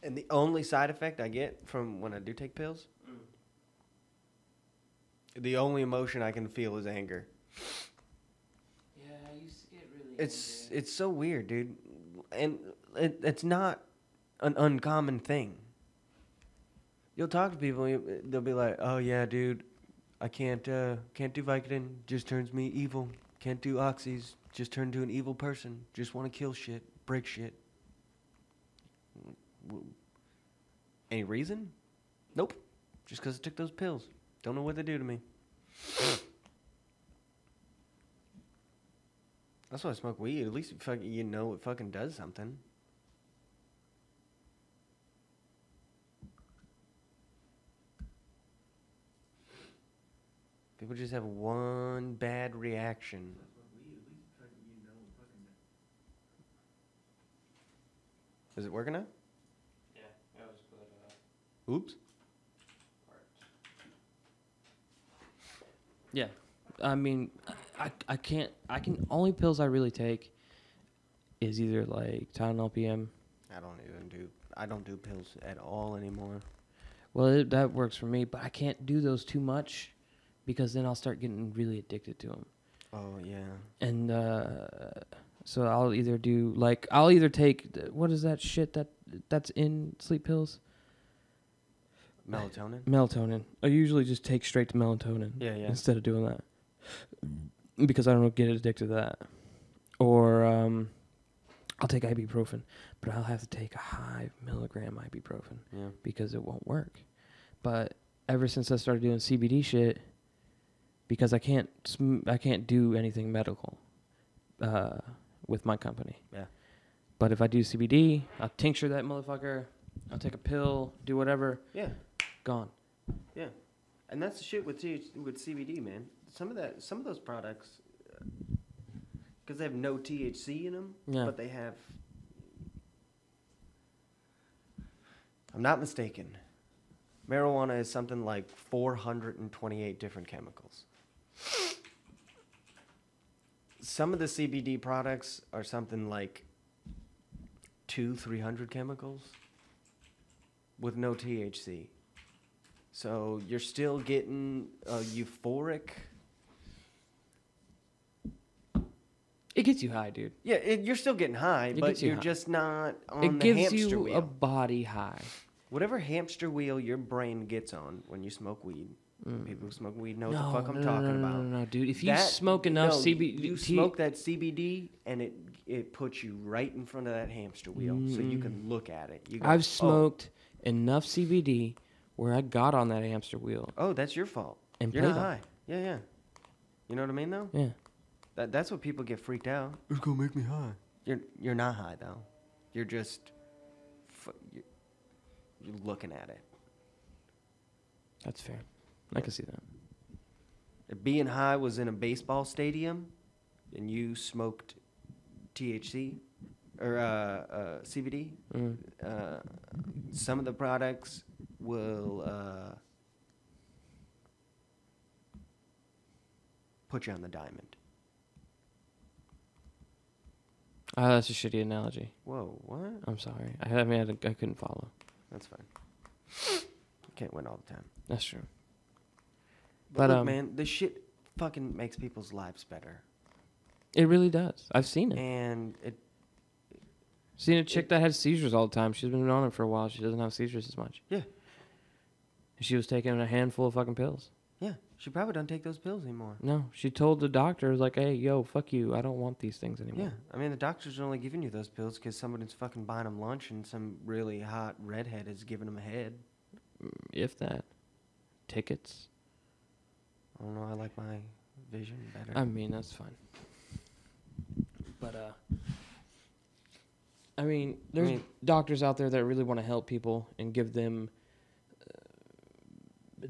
And the only side effect I get from when I do take pills, the only emotion I can feel is anger. Yeah, I used to get really It's so weird, dude. And it's not an uncommon thing. You'll talk to people, they'll be like, "Oh yeah, dude, I can't do Vicodin, just turns me evil. Can't do oxys, just turn into an evil person. Just want to kill shit, break shit." Any reason? Nope. Just because I took those pills. Don't know what they do to me. That's why I smoke weed. At least you know it fucking does something. People just have one bad reaction. Is it working now? Yeah, that was good. Oops. Yeah, I mean, I can only pills I really take is either like Tylenol PM. I don't do pills at all anymore. Well, that works for me, but I can't do those too much because then I'll start getting really addicted to them. Oh yeah. And so I'll either take what is that shit that's in sleep pills? Melatonin? Melatonin. I usually just take straight to melatonin. Yeah. Instead of doing that. Because I don't get addicted to that. Or I'll take ibuprofen. But I'll have to take a high milligram ibuprofen. Yeah. Because it won't work. But ever since I started doing CBD shit, because I can't do anything medical with my company. Yeah. But if I do CBD, I'll tincture that motherfucker. I'll take a pill, do whatever. Yeah. Gone. Yeah. And that's the shit with CBD, man. Some of those products, because they have no THC in them, but they have. I'm not mistaken. Marijuana is something like 428 different chemicals. Some of the CBD products are something like 200-300 chemicals with no THC. So you're still getting euphoric. It gets you high, dude. Yeah, you're still getting high, but you're just not on the hamster wheel. It gives you a body high. Whatever hamster wheel your brain gets on when you smoke weed. People who smoke weed know what the fuck I'm talking about. No, dude. If you smoke enough CBD... You smoke that CBD, and it puts you right in front of that hamster wheel, so you can look at it. You go, I've smoked enough CBD where I got on that hamster wheel. Oh, that's your fault. And you're not high. Yeah. You know what I mean, though? Yeah. That's what people get freaked out. It's gonna make me high. You're not high, though. You're just... You're looking at it. That's fair. I can see that. If being high was in a baseball stadium and you smoked THC or CBD, some of the products will put you on the diamond. That's a shitty analogy. Whoa, what? I'm sorry. I couldn't follow. That's fine. You can't win all the time. That's true. But look, man, this shit fucking makes people's lives better. It really does. I've seen it. And seen a chick that had seizures all the time. She's been on it for a while. She doesn't have seizures as much. Yeah. She was taking a handful of fucking pills. Yeah. She probably doesn't take those pills anymore. No. She told the doctor, like, hey, yo, fuck you. I don't want these things anymore. Yeah. I mean, the doctors are only giving you those pills because somebody's fucking buying them lunch and some really hot redhead is giving them a head. If that. Tickets. I don't know. I like my vision better. I mean, that's fine. But, I mean, there's doctors out there that really want to help people and give them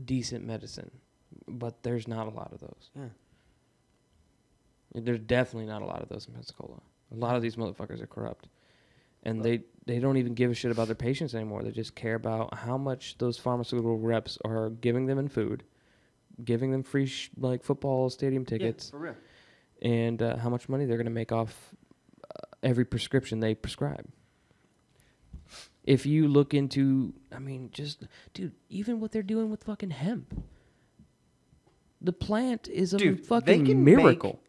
decent medicine. But there's not a lot of those. Yeah. There's definitely not a lot of those in Pensacola. A lot of these motherfuckers are corrupt. And they don't even give a shit about their patients anymore. They just care about how much those pharmaceutical reps are giving them in food, giving them free football stadium tickets. Yeah, for real. And how much money they're going to make off every prescription they prescribe. If you look into, I mean, just, dude, even what they're doing with fucking hemp. The plant is a fucking miracle.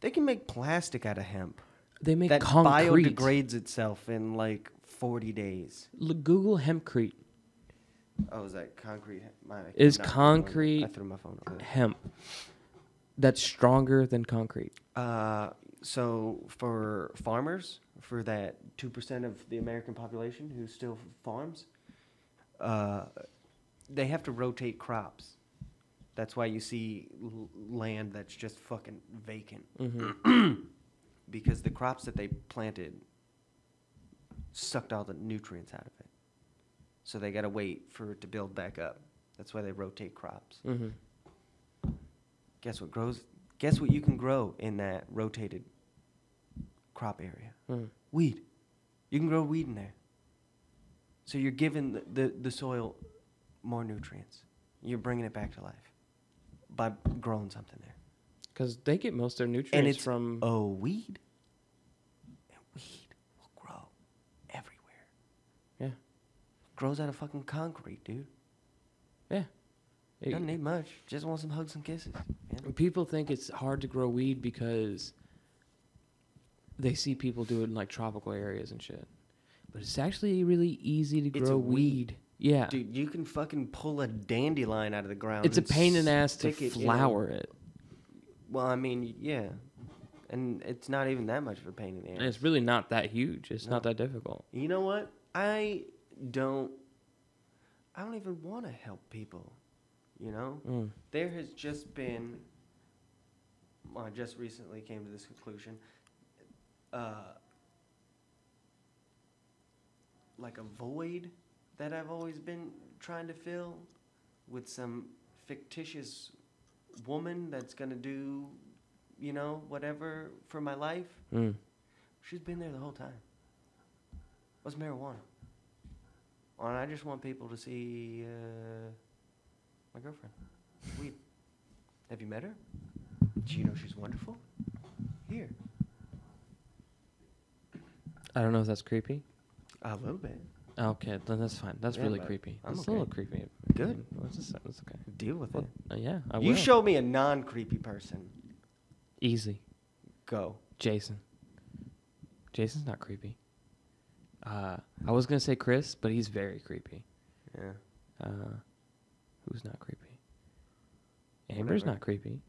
They can make plastic out of hemp. They make that concrete. biodegrades itself in like 40 days. Google hempcrete. Oh, is that concrete? Is concrete I threw my phone over there. hemp that's stronger than concrete? So for farmers, for that 2% of the American population who still farms, they have to rotate crops. That's why you see land that's just fucking vacant. Mm-hmm. Because the crops that they planted sucked all the nutrients out of it. So they got to wait for it to build back up. That's why they rotate crops. Mm-hmm. Guess what grows? Guess what you can grow in that rotated crop area? Mm. Weed. You can grow weed in there. So you're giving the soil more nutrients. You're bringing it back to life by growing something there. Because they get most of their nutrients And it's from... weed. And weed will grow everywhere. Yeah. Grows out of fucking concrete, dude. Yeah. Doesn't need much. Just want some hugs and kisses. Man. People think it's hard to grow weed because they see people do it in like tropical areas and shit. But it's actually really easy to grow weed. Yeah. Dude, you can fucking pull a dandelion out of the ground. It's a pain in the ass to flower it. Well, I mean, yeah. And it's not even that much of a pain in the ass. And it's really not that huge. It's not that difficult. You know what? I don't even want to help people. You know? Mm. There has just been, I just recently came to this conclusion, like a void that I've always been trying to fill with some fictitious woman that's going to do, you know, whatever for my life. Mm. She's been there the whole time. What's marijuana? And I just want people to see my girlfriend. Weed. Have you met her? Do you know she's wonderful? Here. I don't know if that's creepy. A little bit. Okay, then that's fine. That's Yeah, really but creepy. I'm That's okay. a little creepy. Good. That's okay. Deal with Well, it. yeah, I You will. show me a non-creepy person. Easy. Go. Jason. Jason's not creepy. I was going to say Chris, but he's very creepy. Yeah. Who's not creepy? Amber's Whatever. not creepy.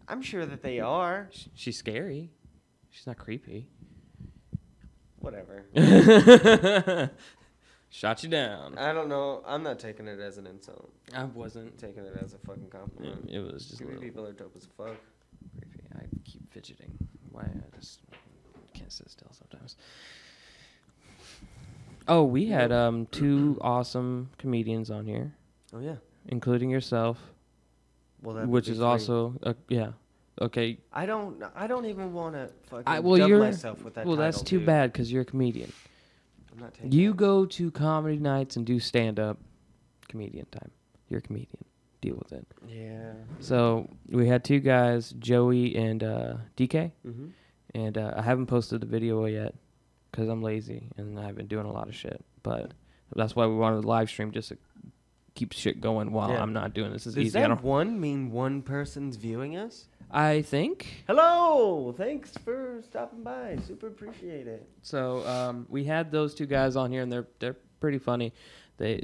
I'm sure that they are. She's scary. She's not creepy. Whatever. Shot you down. I don't know. I'm not taking it as an insult. I wasn't. I'm taking it as a fucking compliment. It was just a Creepy little people are dope as fuck. creepy. I keep fidgeting. Why I just can't sit still sometimes. Oh, we had 2 awesome comedians on here, Oh yeah. including yourself, Well, that which is also yeah. Okay. I don't even want to fucking Well, dub you're myself with that. well. That's title, too dude. bad because you're a comedian. I'm not taking You that. go to comedy nights and do stand up. Comedian time. You're a comedian. Deal with it. Yeah. So we had 2 guys, Joey and DK, Mm-hmm. and I haven't posted the video yet because I'm lazy and I've been doing a lot of shit. But that's why we wanted to live stream just to keep shit going while Yeah. I'm not doing this. It's Does easy. I that don't. one mean one person's viewing us? I think Hello. Thanks for stopping by. Super appreciate it. so. We had those 2 guys on here, and they're pretty funny. They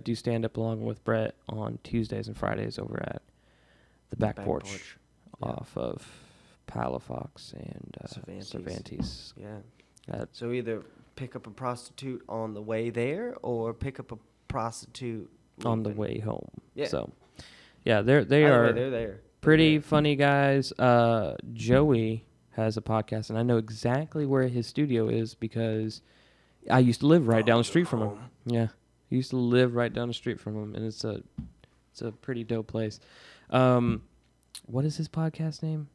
do stand up along with Brett on Tuesdays and Fridays over at the back porch. Yeah. Off of Palafox and Cervantes. Cervantes. Yeah. So either pick up a prostitute on the way there or pick up a prostitute On the leaving. way home. Yeah. So, yeah, they Either way, are they're there. pretty funny guys. Joey has a podcast, and I know exactly where his studio is because I used to live right down the street from him. Yeah, I used to live right down the street from him, and it's a pretty dope place. What is his podcast name?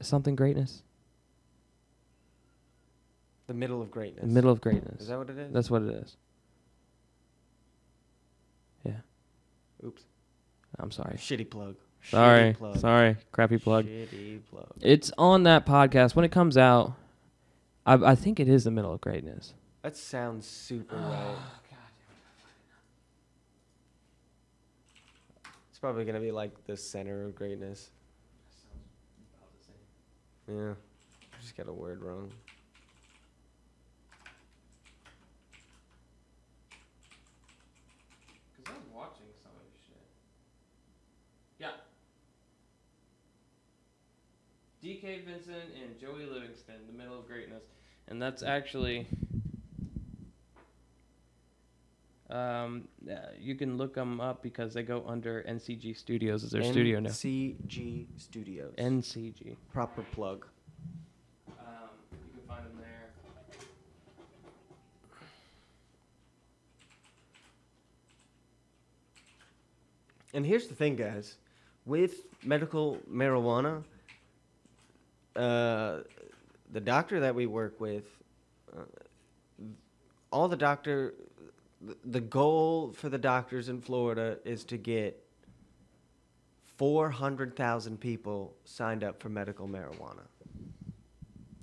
Something Greatness. The Middle of Greatness. Middle of Greatness. Is that what it is? That's what it is. Yeah. Oops. I'm sorry. Shitty plug. Sorry. Shitty plug. Sorry. Crappy plug. Shitty plug. It's on that podcast. When it comes out, I think it is the middle of greatness. That sounds super right. It's probably gonna be like the center of greatness. Yeah, I just got a word wrong. Because I'm watching some of this shit. Yeah. D.K. Vincent and Joey Livingston, the middle of greatness. And that's actually... you can look them up because they go under NCG Studios as their studio now. NCG Studios. NCG. Proper plug. You can find them there. And here's the thing, guys. With medical marijuana, the doctor that we work with, the goal for the doctors in Florida is to get 400,000 people signed up for medical marijuana.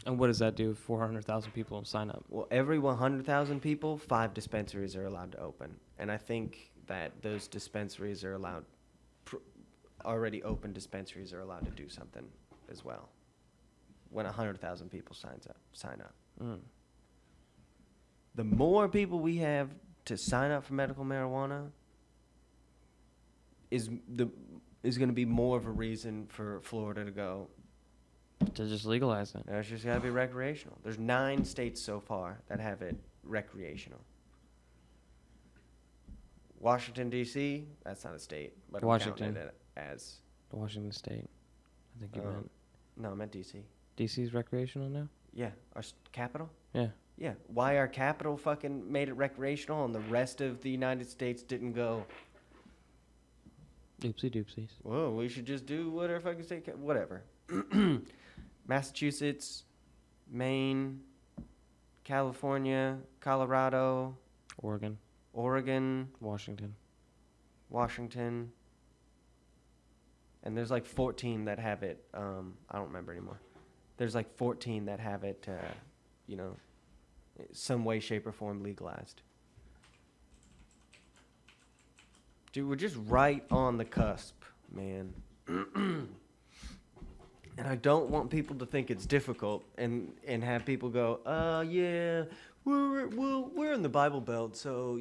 And what does that do if 400,000 people sign up? Well, every 100,000 people, 5 dispensaries are allowed to open. And I think that those dispensaries are allowed, already open dispensaries are allowed to do something as well when 100,000 people sign up. Mm. The more people we have to sign up for medical marijuana is going to be more of a reason for Florida to go. To just legalize it. It's just got to be recreational. There's 9 states so far that have it recreational. Washington, D.C., that's not a state, but Washington. I'm counting it as... Washington State. I think you meant. No, I meant D.C. DC's recreational now? Yeah, our capital? Yeah. Yeah, why our capital fucking made it recreational and the rest of the United States didn't go, Oopsie doopsies. whoa, we should just do whatever fucking state, whatever. Massachusetts, Maine, California, Colorado, Oregon. Washington, and there's like 14 that have it. I don't remember anymore. There's like 14 that have it, some way, shape, or form legalized. Dude, we're just right on the cusp, man. And I don't want people to think it's difficult and have people go, yeah, we're in the Bible Belt, so,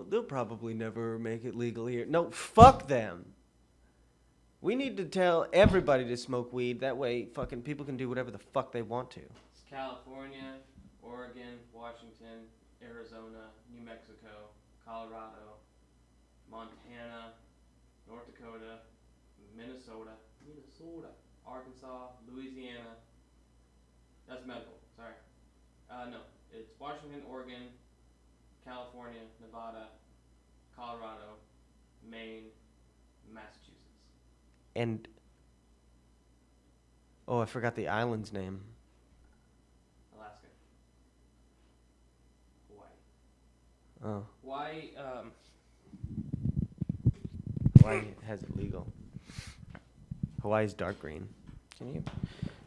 they'll probably never make it legal here. No, fuck them. We need to tell everybody to smoke weed. That way fucking people can do whatever the fuck they want to. It's California, Oregon, Washington, Arizona, New Mexico, Colorado, Montana, North Dakota, Minnesota, Arkansas, Louisiana. That's medical, sorry. No, it's Washington, Oregon, California, Nevada, Colorado, Maine, Massachusetts. And, I forgot the island's name. Alaska. Hawaii. Oh. Hawaii has it legal. Hawaii's dark green. Can you?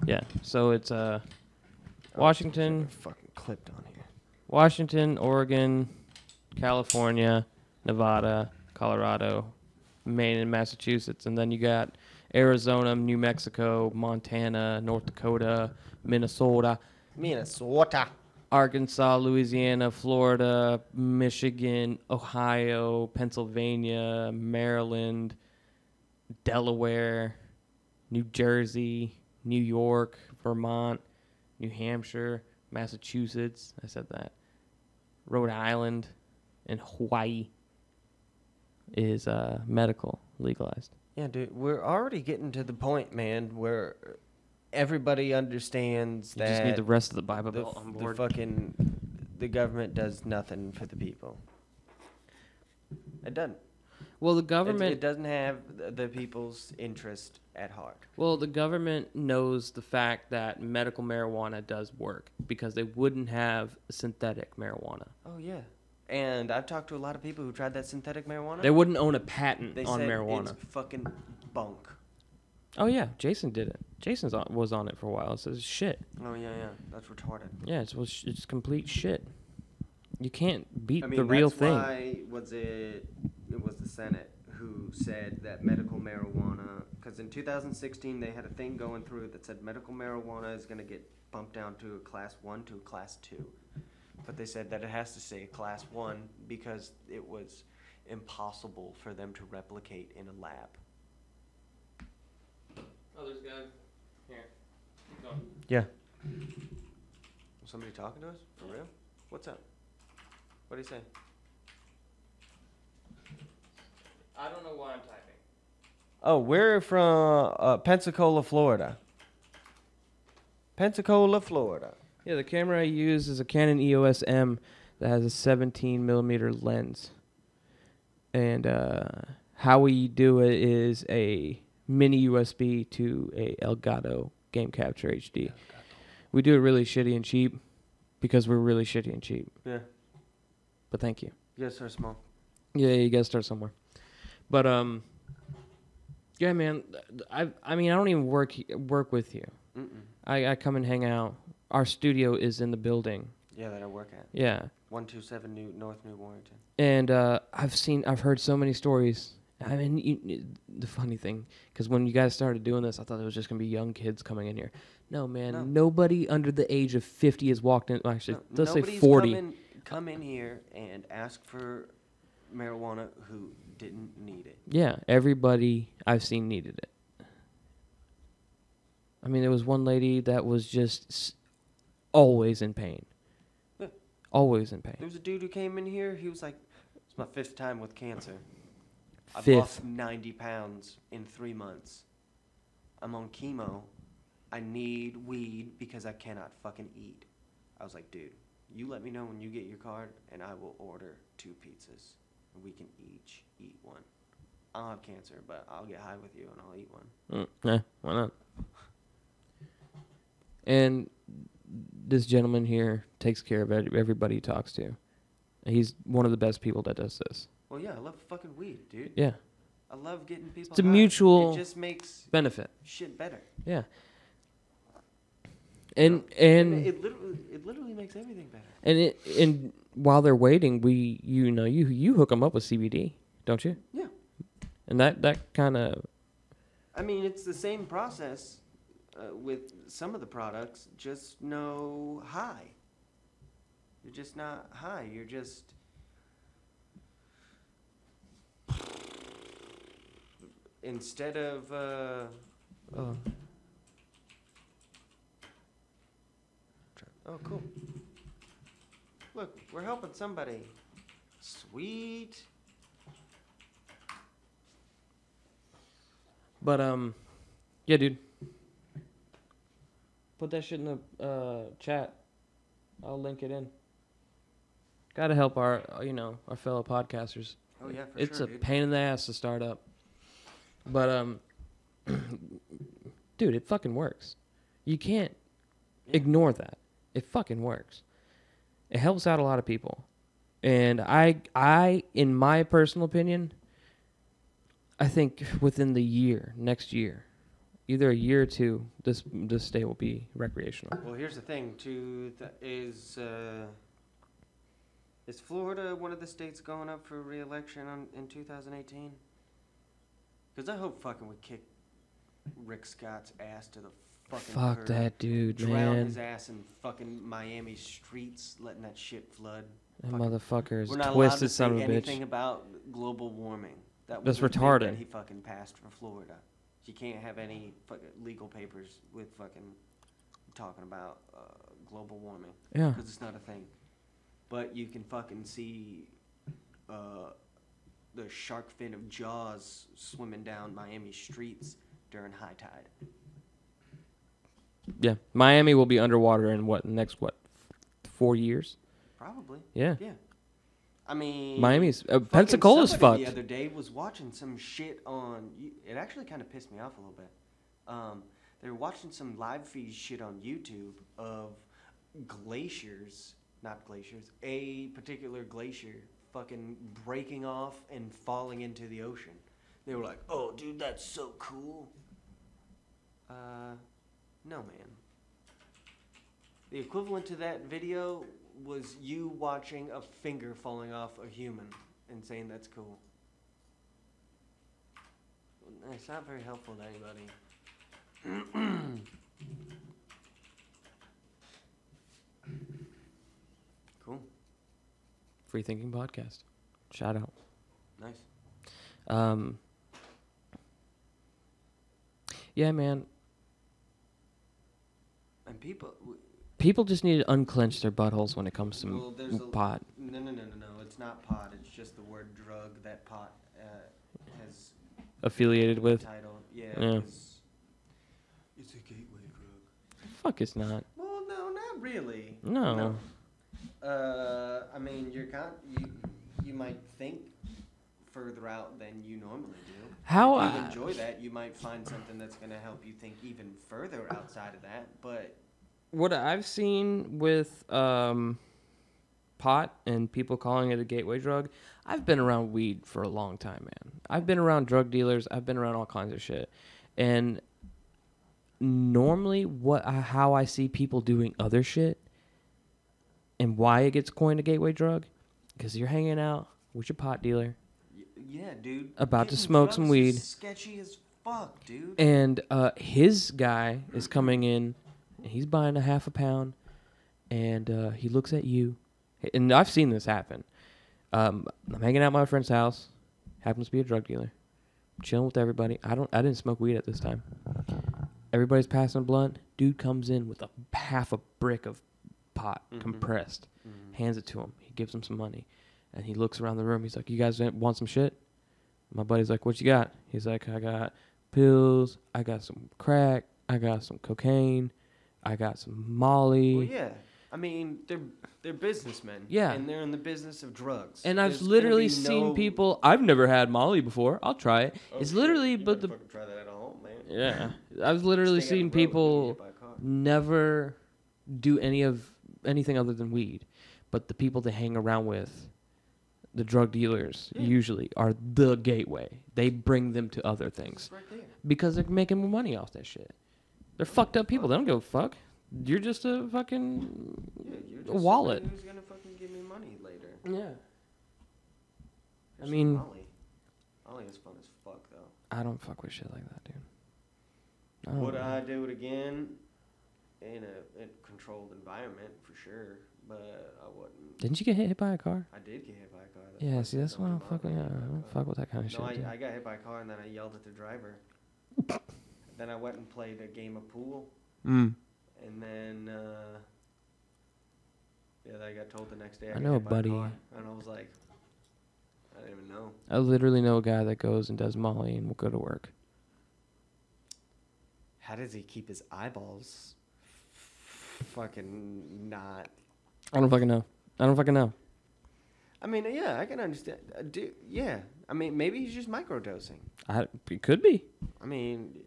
Yeah. So it's Washington. Fucking clipped on here. Washington, Oregon, California, Nevada, Colorado, Maine, and Massachusetts, and then you got Arizona, New Mexico, Montana, North Dakota, Minnesota, Arkansas, Louisiana, Florida, Michigan, Ohio, Pennsylvania, Maryland, Delaware, New Jersey, New York, Vermont, New Hampshire, Massachusetts, I said that, Rhode Island, and Hawaii is medical legalized. Yeah, dude, we're already getting to the point, man, where everybody understands that You just need the rest of the Bible Belt on board. The government does nothing for the people. It doesn't. Well, the government... It doesn't have the people's interest at heart. Well, the government knows the fact that medical marijuana does work because they wouldn't have synthetic marijuana. Oh, yeah. And I've talked to a lot of people who tried that synthetic marijuana. They wouldn't own a patent They on said marijuana. It's fucking bunk. Oh yeah, Jason did it. Was on it for a while. It says shit. Oh yeah, that's retarded. Yeah, it's complete shit. You can't beat I mean, the real that's thing. why it was the Senate who said that medical marijuana, because in 2016 they had a thing going through that said medical marijuana is going to get bumped down to a class 1 to a class 2. But they said that it has to stay class 1 because it was impossible for them to replicate in a lab. Oh, there's a guy here. Keep going. Yeah. Somebody talking to us? For real? What's up? What do you say? I don't know why I'm typing. Oh, we're from Pensacola, Florida. Pensacola, Florida. Yeah, the camera I use is a Canon EOS M that has a 17 millimeter lens. And how we do it is a mini USB to a Elgato Game Capture HD. We do it really shitty and cheap because we're really shitty and cheap. Yeah. But thank you. You guys are small. Yeah, you gotta start somewhere. But yeah, man. I mean, I don't even work with you. Mm-mm. I come and hang out. Our studio is in the building. Yeah, that I work at. Yeah. 127 North New Warrington. And I've heard so many stories. I mean, the funny thing, because when you guys started doing this, I thought it was just gonna be young kids coming in here. No, man. No. Nobody under the age of 50 has walked in. Actually, let's say Nobody's 40. come in here and ask for marijuana who didn't need it. Yeah, everybody I've seen needed it. I mean, there was one lady that was just always in pain. Yeah. Always in pain. There was a dude who came in here. He was like, "It's my 5th time with cancer. I've 5th. lost 90 pounds in 3 months. I'm on chemo. I need weed because I cannot fucking eat." I was like, "Dude, you let me know when you get your card, and I will order 2 pizzas, and we can each eat one. I don't have cancer, but I'll get high with you, and I'll eat one." Yeah, why not? And this gentleman here takes care of everybody he talks to. He's one of the best people that does this. Well, yeah, I love fucking weed, dude. Yeah. I love getting people It's a high. mutual It just makes benefit. shit better. Yeah. And It literally makes everything better. and while they're waiting, you hook them up with CBD, don't you? Yeah. And that kind of. I mean, it's the same process with some of the products, just no high. You're just not high. You're just instead of oh, cool. Look, we're helping somebody. Sweet. But yeah, dude. Put that shit in the chat. I'll link it in. Gotta help our fellow podcasters. Oh yeah, for It's sure, a dude. pain in the ass to start up. But dude, it fucking works. You can't ignore that. It fucking works. It helps out a lot of people. And I in my personal opinion, I think within the next year, either a year or two, this state will be recreational. Well, here's the thing, too. Is Florida one of the states going up for re-election in 2018? Because I hope fucking we kick Rick Scott's ass to the fucking Fuck curb. that dude, Drown man. his ass in fucking Miami streets, letting that shit flood. That Fucking- motherfucker is We're not allowed to twisted say son of a anything bitch. about global warming. That's was a thing retarded. that he fucking passed for Florida. You can't have any fucking legal papers with fucking talking about global warming. Yeah. Because it's not a thing. But you can fucking see the shark fin of Jaws swimming down Miami streets during high tide. Yeah. Miami will be underwater in next 4 years? Probably. Yeah. Yeah. I mean, Miami's fucking Pensacola's somebody fucked. The other day was watching some shit on. It actually kind of pissed me off a little bit. They were watching some live feed shit on YouTube of glaciers, not glaciers, a particular glacier fucking breaking off and falling into the ocean. They were like, "Oh, dude, that's so cool." No, man. The equivalent to that video was you watching a finger falling off a human and saying that's cool. It's not very helpful to anybody. Cool. Free Thinking Podcast. Shout out. Nice. Yeah, man. And People just need to unclench their buttholes when it comes to pot. No. It's not pot. It's just the word drug that pot has Affiliated with. Title. Yeah. It's a gateway drug. Fuck, it's not. Well, no, not really. No. I mean, you might think further out than you normally do. How if you enjoy that, you might find something that's going to help you think even further outside of that. But what I've seen with pot and people calling it a gateway drug, I've been around weed for a long time, man. I've been around drug dealers. I've been around all kinds of shit. And normally how I see people doing other shit and why it gets coined a gateway drug, because you're hanging out with your pot dealer. Yeah, dude. About to smoke some weed. Sketchy as fuck, dude. And his guy is coming in, and he's buying a half a pound, and he looks at you. And I've seen this happen. I'm hanging out at my friend's house. Happens to be a drug dealer. Chilling with everybody. I didn't smoke weed at this time. Everybody's passing a blunt. Dude comes in with half a brick of pot, compressed. Hands it to him. He gives him some money. And he looks around the room. He's like, "You guys want some shit?" My buddy's like, "What you got?" He's like, "I got pills. I got some crack. I got some cocaine. I got some Molly." Well, yeah. I mean, they're businessmen. Yeah. And they're in the business of drugs. And I've literally seen people. I've never had Molly before. I'll try it. Oh, it's literally, you but fucking try that at home, man. Yeah, I've literally seen people never do anything other than weed, but the people they hang around with, the drug dealers, usually are the gateway. They bring them to other things right there. because they're making more money off that shit. They're fucked up people. They don't give a fuck. You're just a fucking wallet. Who's gonna fucking give me money later? Yeah. Here's I mean, Molly is fun as fuck though. I don't fuck with shit like that, dude. Would I do it again in a controlled environment for sure? But I wouldn't. Didn't you get hit by a car? I did get hit by a car. Yeah, see, that's why I don't fuck with. Yeah, I don't fuck with that kind of shit. No, dude. I got hit by a car and then I yelled at the driver. Then I went and played a game of pool. And then, I got told the next day I know a got hit by buddy. car, and I was like, I didn't even know. I literally know a guy that goes and does Molly and will go to work. How does he keep his eyeballs fucking not? I don't fucking know. I mean, yeah, I can understand. Yeah. I mean, maybe he's just microdosing. It could be. I mean,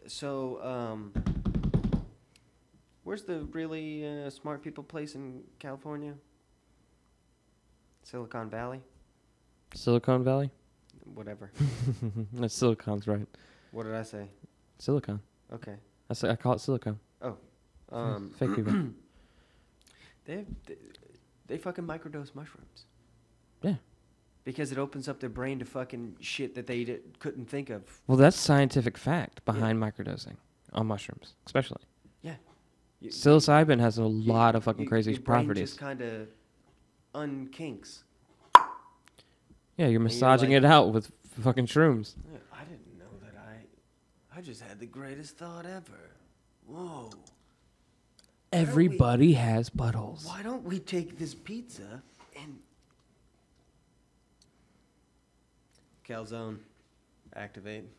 so, where's the really smart people place in California? Silicon Valley? Silicon Valley? Whatever. That's Silicon's right. What did I say? Silicon. Okay. I call it silicone. Oh. Fake people. They fucking microdose mushrooms. Yeah. Because it opens up their brain to fucking shit that they couldn't think of. Well, that's scientific fact behind microdosing on mushrooms, especially. Yeah. Psilocybin has a lot of fucking crazy your brain properties. just kind of unkinks. Yeah, you're massaging it out with fucking shrooms. Yeah, I didn't know that I just had the greatest thought ever. Whoa. Everybody has buttholes. Why don't we take this pizza and... Calzone. Activate. I'm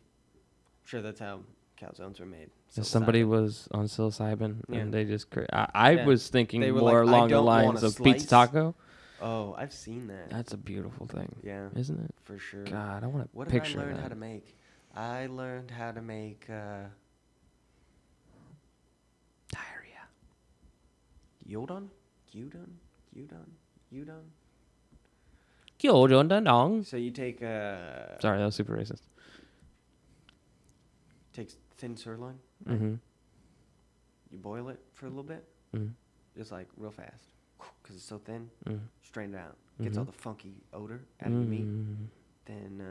sure that's how calzones are made. Somebody was on psilocybin and they just... I Yeah. was thinking They were more like, "I along the don't want lines a of slice." pizza taco. Oh, I've seen that. That's a beautiful thing. Yeah. Isn't it? For sure. God, I want to What picture did I learn that. how to make? I learned how to make Diarrhea. Gyudon? Gyudon. So you take Sorry, that was super racist. takes thin sirloin. Right? Mm-hmm. You boil it for a little bit, Mm-hmm. just like real fast, because it's so thin. Mm-hmm. Strain it out. Gets all the funky odor out of your meat. Then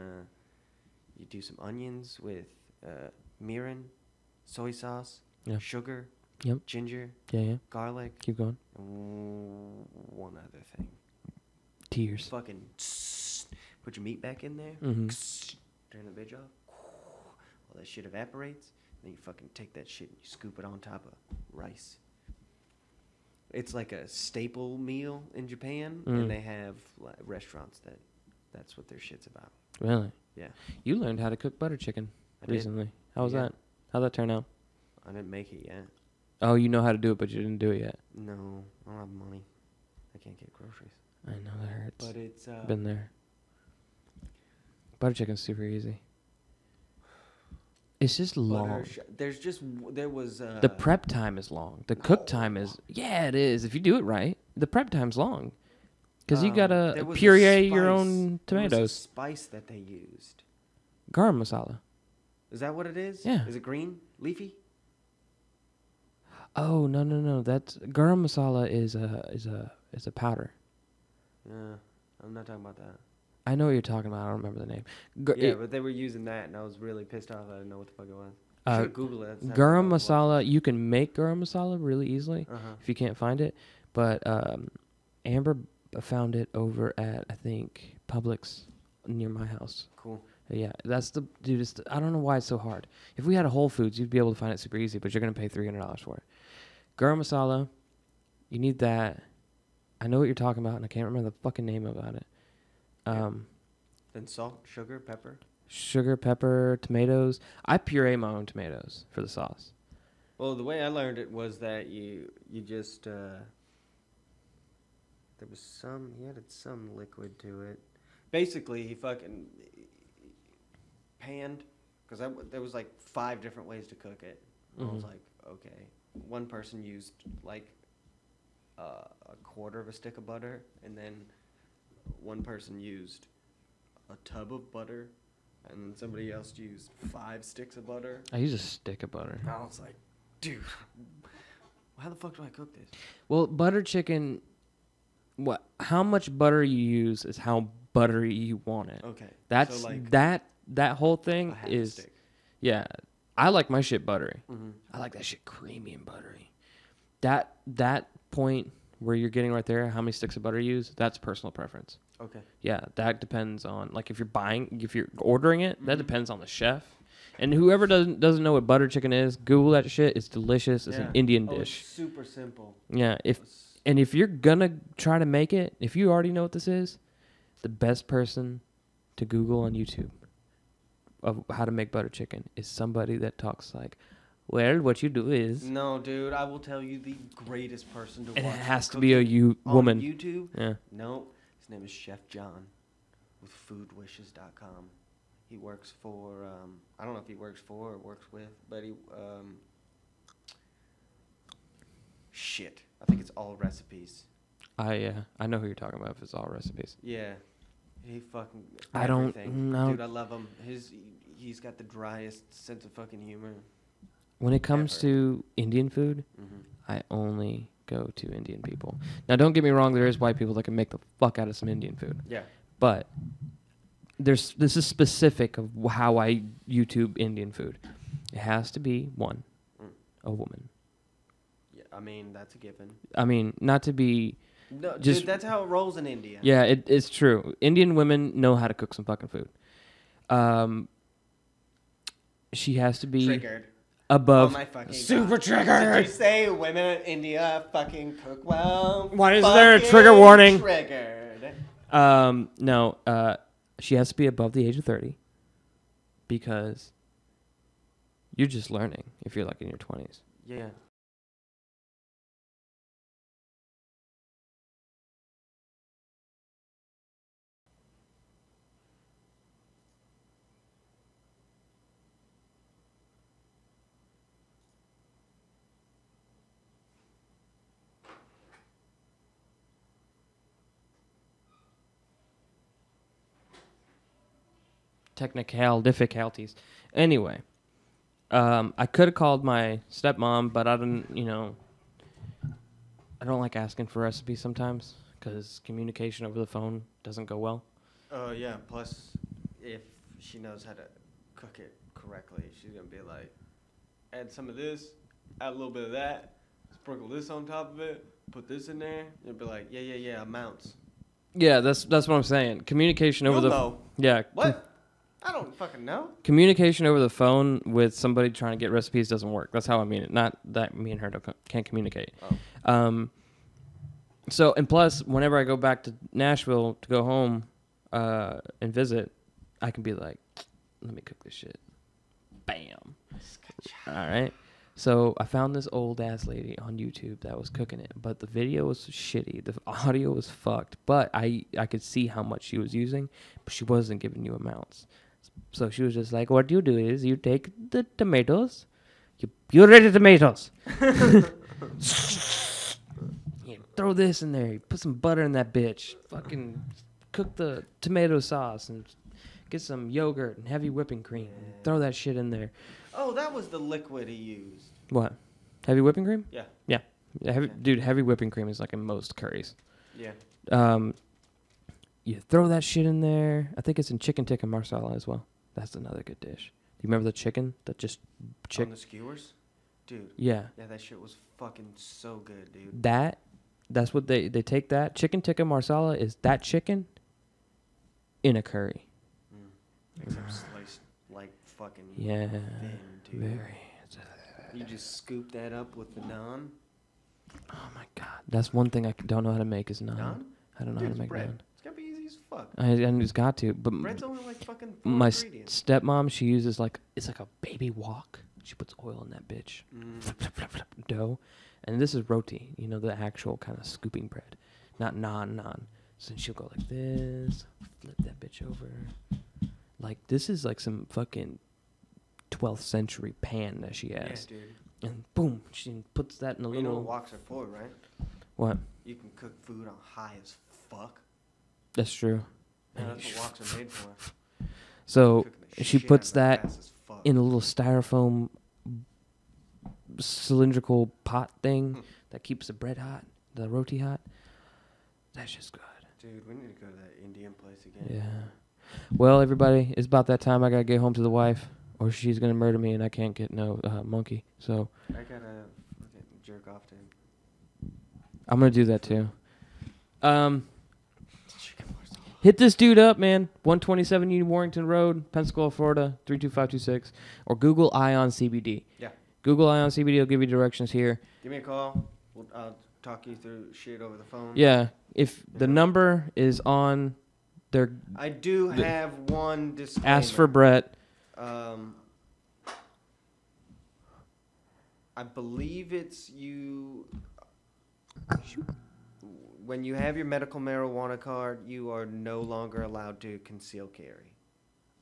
you do some onions with mirin, soy sauce, Yeah. sugar, Yep. ginger, Yeah. garlic, Keep going. and one other thing. Tears. Fucking put your meat back in there. Mm-hmm. Turn the bitch off. All that shit evaporates. Then you fucking take that shit and you scoop it on top of rice. It's like a staple meal in Japan, and they have restaurants that's what their shit's about. Really? Yeah. You learned how to cook butter chicken I did. recently. How was Yeah. that? How'd that turn out? I didn't make it yet. Oh, you know how to do it, but you didn't do it yet. No, I don't have money. I can't get groceries. I know that hurts. But it's Been there. Butter chicken's super easy. It's just long. There was The prep time is long. The cook time is it is. If you do it right, the prep time's long. Because you gotta there was a puree your spice. own There was a tomatoes. spice that they used. Garam masala. Is that what it is? Yeah. Is it green, leafy? Oh no. That's garam masala is a powder. I'm not talking about that. I know what you're talking about. I don't remember the name. But they were using that, and I was really pissed off. I didn't know what the fuck it was. I should Google it. That's Garam how it masala. You can make garam masala really easily was. if you can't find it. But Amber found it over at I think Publix near my house. Cool. Yeah, that's the dude. I don't know why it's so hard. If we had a Whole Foods, you'd be able to find it super easy, but you're gonna pay $300 for it. Garam masala, you need that. I know what you're talking about, and I can't remember the fucking name about it. Then salt, sugar, pepper. Sugar, pepper, tomatoes. I puree my own tomatoes for the sauce. Well, the way I learned it was that you just there was he added some liquid to it. Basically, he fucking panned because there was like 5 different ways to cook it. And I was like, okay. One person used like a quarter of a stick of butter, and then one person used a tub of butter, and then somebody else used 5 sticks of butter. I use a stick of butter. And I was like, dude, how the fuck do I cook this? Well, butter chicken, how much butter you use is how buttery you want it. Okay. That's so like that whole thing a half is stick. Yeah. I like my shit buttery. Mm-hmm. I like that shit creamy and buttery. That point where you're getting right there, how many sticks of butter you use, that's personal preference. Okay. Yeah, that depends on, like, if you're ordering it, that depends on the chef. And whoever doesn't know what butter chicken is, Google that shit. It's delicious. It's an Indian dish. It's super simple. Yeah, if you're gonna try to make it, if you already know what this is, the best person to Google on YouTube of how to make butter chicken is somebody that talks like, well, what you do is... No, dude, I will tell you the greatest person to watch. And it has to cooking be a woman. on YouTube. Yeah. No, his name is Chef John with foodwishes.com. He works for, I don't know if he works for or works with, but he, shit. I think it's all recipes. I know who you're talking about if it's all recipes. Yeah. He fucking, I don't everything. know. Dude, I love him. He's got the driest sense of fucking humor. When it comes Ever. to Indian food, I only go to Indian people. Now, don't get me wrong. There is white people that can make the fuck out of some Indian food. Yeah. But this is specific of how I YouTube Indian food. It has to be, one, a woman. Yeah, I mean, that's a given. I mean, not to be... No, just, dude, that's how it rolls in India. Yeah, it's true. Indian women know how to cook some fucking food. She has to be... Triggered. Above. Oh my fucking super God. triggered. Did you say women in India fucking cook well? Why is there a trigger warning? Triggered. No. She has to be above the age of 30 because you're just learning if you're like in your 20s. Yeah. Difficulties. Anyway, I could have called my stepmom, but I didn't, I don't like asking for recipes sometimes because communication over the phone doesn't go well. Oh, yeah. Plus, if she knows how to cook it correctly, she's going to be like, add some of this, add a little bit of that, sprinkle this on top of it, put this in there. You'll be like, yeah, amounts. Yeah, that's what I'm saying. Communication over You'll the know. Yeah. What? I don't fucking know. Communication over the phone with somebody trying to get recipes doesn't work. That's how I mean it. Not that me and her can't communicate. Oh. So, and plus, whenever I go back to Nashville to go home and visit, I can be like, let me cook this shit. Bam. All right. So I found this old ass lady on YouTube that was cooking it, but the video was shitty. The audio was fucked, but I could see how much she was using, but she wasn't giving you amounts. So she was just like, what you do is you take the tomatoes, you puree the tomatoes. You throw this in there, you put some butter in that bitch, fucking cook the tomato sauce and get some yogurt and heavy whipping cream. And throw that shit in there. Oh, that was the liquid he used. What? Heavy whipping cream? Yeah. Yeah. Dude, heavy whipping cream is like in most curries. Yeah. You throw that shit in there. I think it's in chicken tikka marsala as well. That's another good dish. Do you remember the chicken? That just On the skewers? Dude. Yeah. Yeah, that shit was fucking so good, dude. That's what they take that. Chicken tikka marsala is that chicken in a curry. Except sliced like fucking Yeah. thin, dude. Very. You just scoop that up with the naan. Oh my god. That's one thing I don't know how to make is naan. Naan? I don't know Dude, how to make bread. naan. It's gotta be easy as fuck. I just got to. But Bread's only like fucking 4 my ingredients. stepmom, she uses it's like a baby wok. She puts oil in that bitch. Dough. And this is roti, the actual kind of scooping bread. Not naan. So she'll go like this, flip that bitch over. Like, this is like some fucking 12th century pan that she has. Yeah, dude. And boom, she puts that in a Well, you know little... what woks are for, right? What? You can cook food on high as fuck. That's true. Yeah, that's what woks are made for. So Cooking the she shit puts out of it that fast as fuck. in a little styrofoam cylindrical pot thing that keeps the bread hot, the roti hot. That's just good. Dude, we need to go to that Indian place again. Yeah. Well, everybody, it's about that time I gotta get home to the wife, or she's gonna murder me and I can't get no monkey. So I gotta jerk off to him. I'm gonna do that too. Hit this dude up, man. 127 New Warrington Road, Pensacola, Florida, 32526, or Google Ion CBD. Yeah. Google Ion CBD will give you directions here. Give me a call. I'll talk you through shit over the phone. Yeah, if the number is on their... I do have one disclaimer. Ask for Brett. I believe it's you... When you have your medical marijuana card, you are no longer allowed to conceal carry.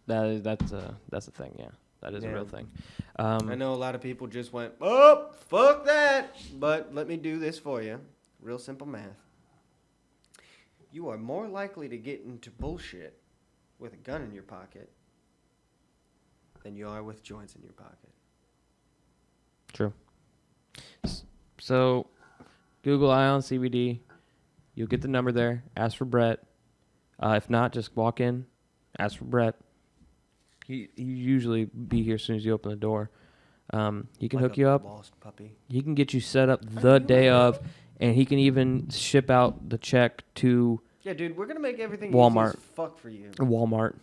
That's a thing, yeah. That is a real thing. I know a lot of people just went, oh, fuck that. But let me do this for you. Real simple math. You are more likely to get into bullshit with a gun in your pocket than you are with joints in your pocket. True. So, Google Ion CBD. You'll get the number there. Ask for Brett. If not, just walk in. Ask for Brett. He usually be here as soon as you open the door. He can hook you up. Lost puppy. He can get you set up the day of, and he can even ship out the check to Yeah, dude, we're gonna make everything Walmart. easy as fuck for you. Walmart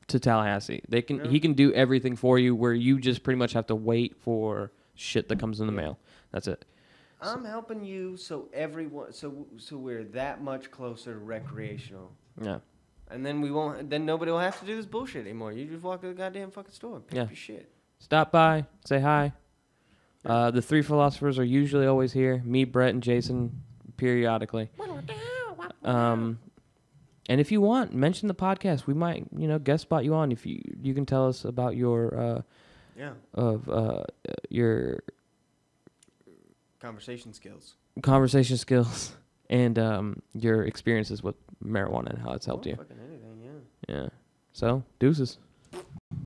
to Tallahassee. They can. Really? He can do everything for you, where you just pretty much have to wait for shit that comes in the mail. That's it. I'm helping you so everyone, so we're that much closer to recreational. Yeah. And then we won't. Then nobody will have to do this bullshit anymore. You just walk to the goddamn fucking store, pick up your shit. Stop by, say hi. The three philosophers are usually always here. Me, Brett, and Jason, periodically. And if you want, mention the podcast. We might, guest spot you on. If you can tell us about your your conversation skills and your experiences with marijuana and how it's helped you. Fucking anything, Yeah. So, deuces.